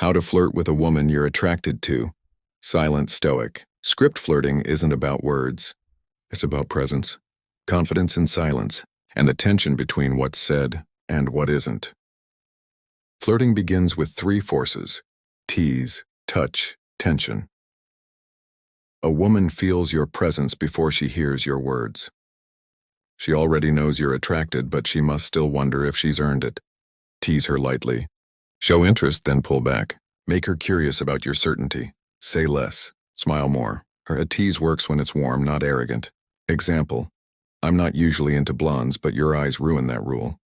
How to flirt with a woman you're attracted to. Silent Stoic. Script flirting isn't about words. It's about presence, confidence in silence, and the tension between what's said and what isn't. Flirting begins with three forces: tease, touch, tension. A woman feels your presence before she hears your words. She already knows you're attracted, but she must still wonder if she's earned it. Tease her lightly. Show interest, then pull back. Make her curious about your certainty. Say less. Smile more. A tease works when it's warm, not arrogant. Example: I'm not usually into blondes, but your eyes ruin that rule.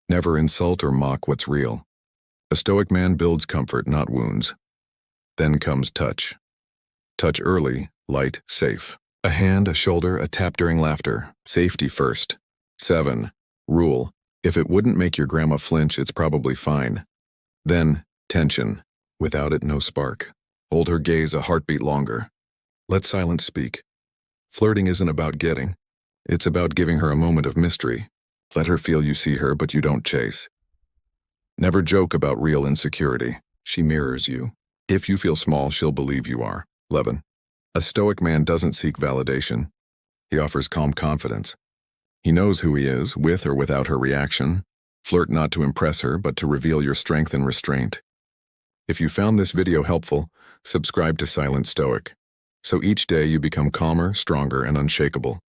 Never insult or mock what's real. A stoic man builds comfort, not wounds. Then comes touch. Touch early, light, safe. A hand, a shoulder, a tap during laughter. Safety first. 7. Rule: if it wouldn't make your grandma flinch, it's probably fine. Then, tension. Without it, no spark. Hold her gaze a heartbeat longer. Let silence speak. Flirting isn't about getting. It's about giving her a moment of mystery. Let her feel you see her, but you don't chase. Never joke about real insecurity. She mirrors you. If you feel small, she'll believe you are. 11. A stoic man doesn't seek validation. He offers calm confidence. He knows who he is, with or without her reaction. Flirt not to impress her, but to reveal your strength and restraint. If you found this video helpful, subscribe to Silent Stoic, so each day you become calmer, stronger, and unshakable.